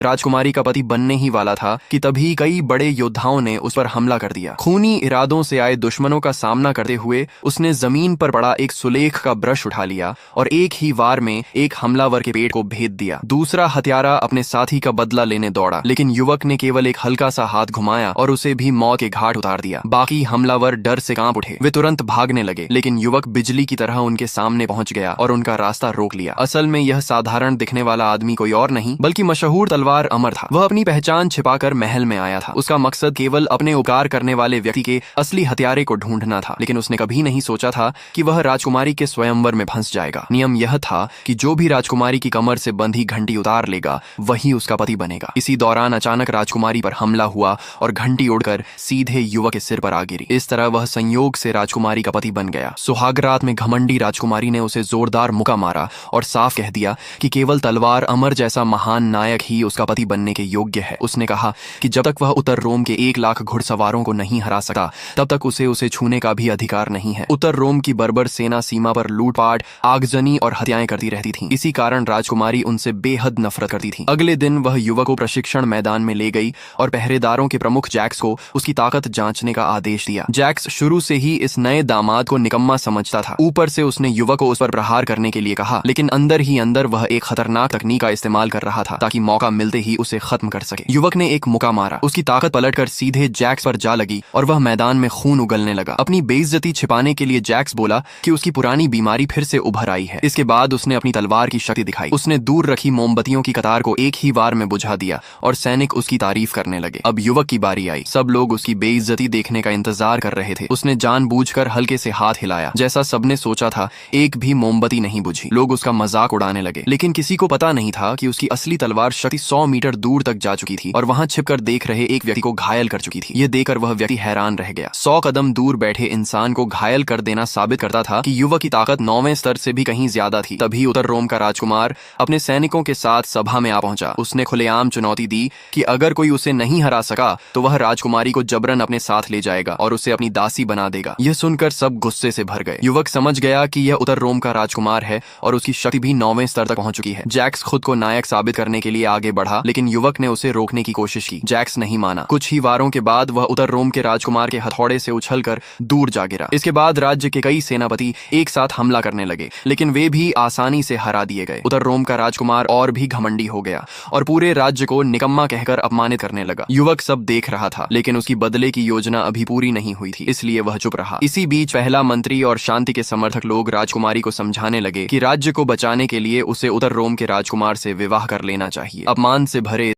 राजकुमारी का पति बनने ही वाला था कि तभी कई बड़े योद्धाओं ने उस पर हमला कर दिया। खूनी इरादों से आए दुश्मनों का सामना करते हुए उसने जमीन पर पड़ा एक सुलेख का ब्रश उठा लिया और एक ही वार में एक हमलावर के पेट को भेद दिया। दूसरा हत्यारा अपने साथी का बदला लेने दौड़ा, लेकिन युवक ने केवल एक हल्का सा हाथ घुमाया और उसे भी मौत के घाट उतार दिया। बाकी हमलावर डर से कांप उठे। वे तुरंत भागने लगे, लेकिन युवक बिजली की तरह उनके सामने पहुंच गया और उनका रास्ता रोक लिया। असल में यह साधारण दिखने वाला आदमी कोई और नहीं बल्कि मशहूर तलवार अमर था। वह अपनी पहचान छिपाकर महल में आया था। उसका मकसद केवल अपने उपकार करने वाले व्यक्ति के असली हत्यारे को ढूंढना था, लेकिन उसने कभी नहीं सोचा था कि वह राजकुमारी के स्वयंवर में फंस जाएगा। नियम यह था कि जो भी राजकुमारी की कमर से बंधी घंटी उतार लेगा वही उसका पति बनेगा। इसी दौरान अचानक राजकुमारी पर हमला हुआ और घंटी उड़कर सीधे युवक के सिर पर आ गिरी। इस तरह वह संयोग से राजकुमारी का पति बन गया। सुहागरात में घमंडी राजकुमारी ने उसे जोरदार मुक्का मारा और साफ कह दिया कि केवल तलवार अमर जैसा महान नायक ही उसका पति बनने के योग्य है। उसने कहा कि जब तक वह उत्तर रोम के 1 लाख घुड़सवारों को नहीं हरा सका तब तक उसे छूने का भी अधिकार नहीं है। उत्तर रोम की बर्बर सेना सीमा पर लूटपाट, आगजनी और हत्याएं करती रहती थी। इसी कारण राजकुमारी उनसे बेहद नफरत करती थी। अगले दिन वह युवक को प्रशिक्षण मैदान में ले गई और पहरेदारों के प्रमुख जैक्स को उसकी ताकत जांचने का आदेश दिया। जैक्स शुरू से ही इस नए दामाद को निकम्मा समझता था। ऊपर से उसने युवक को उस पर प्रहार करने के लिए कहा, लेकिन अंदर ही अंदर वह एक खतरनाक तकनीक का इस्तेमाल कर रहा था ताकि मौका मिलते ही उसे खत्म कर सके। युवक ने एक मुक्का मारा, उसकी ताकत पलटकर सीधे जैक्स पर जा लगी और वह मैदान में खून उगलने लगा। अपनी बेइज्जती छिपाने के लिए जैक्स बोला कि उसकी पुरानी बीमारी फिर से उभर आई है। इसके बाद उसने अपनी तलवार की शक्ति दिखाई। उसने दूर रखी मोमबत्तियों की कतार को एक ही वार में बुझा दिया और सैनिक उसकी तारीफ करने लगे। अब युवक की बारी आई। सब लोग उसकी बेइज्जती देखने का इंतजार कर रहे थे। उसने जानबूझकर हल्के से हाथ हिलाया, जैसा सबने सोचा था। एक भी मोमबत्ती नहीं बुझी। लोग उसका मजाक उड़ाने लगे, लेकिन किसी को पता नहीं था कि उसकी असली तलवार शक्ति 100 मीटर दूर तक जा चुकी थी और वहां छिपकर देख रहे एक व्यक्ति को घायल कर चुकी थी। यह देखकर वह व्यक्ति हैरान रह गया। 100 कदम दूर बैठे इंसान को घायल कर देना साबित करता था कि युवक की ताकत 9वें स्तर से भी कहीं ज्यादा थी। तभी उत्तर रोम का राजकुमार अपने सैनिकों के साथ सभा में आ पहुंचा। उसने खुलेआम चुनौती दी कि अगर कोई उसे नहीं हरा सका तो वह राजकुमारी को जबरन अपने साथ ले जाएगा और उसे अपनी दासी बना देगा। यह सुनकर सब गुस्से से भर गए। युवक समझ गया कि यह उत्तर रोम का राजकुमार है और उसकी शक्ति भी 9वें स्तर तक पहुंच चुकी है। जैक्स खुद को नायक साबित करने के लिए आगे बढ़ा, लेकिन युवक ने उसे रोकने की कोशिश की। जैक्स नहीं माना। कुछ ही वारों के बाद वह उत्तर रोम के राजकुमार के हथौड़े से उछलकर दूर जा गिरा। इसके बाद राज्य के कई सेनापति एक साथ हमला करने लगे, लेकिन वे भी आसानी से हरा दिए गए। उत्तर रोम का राजकुमार और भी घमंडी हो गया और पूरे राज्य को निकम्मा कहकर अपमानित करने लगा। युवक सब देख रहा था, लेकिन उसकी बदले की योजना अभी पूरी नहीं हुई थी, इसलिए वह चुप रहा। इसी बीच पहला मंत्री और शांति के समर्थक लोग राजकुमारी को समझाने लगे कि राज्य को बचाने के लिए उसे उत्तर रोम के राजकुमार से विवाह कर लेना चाहिए। अपमान से भरे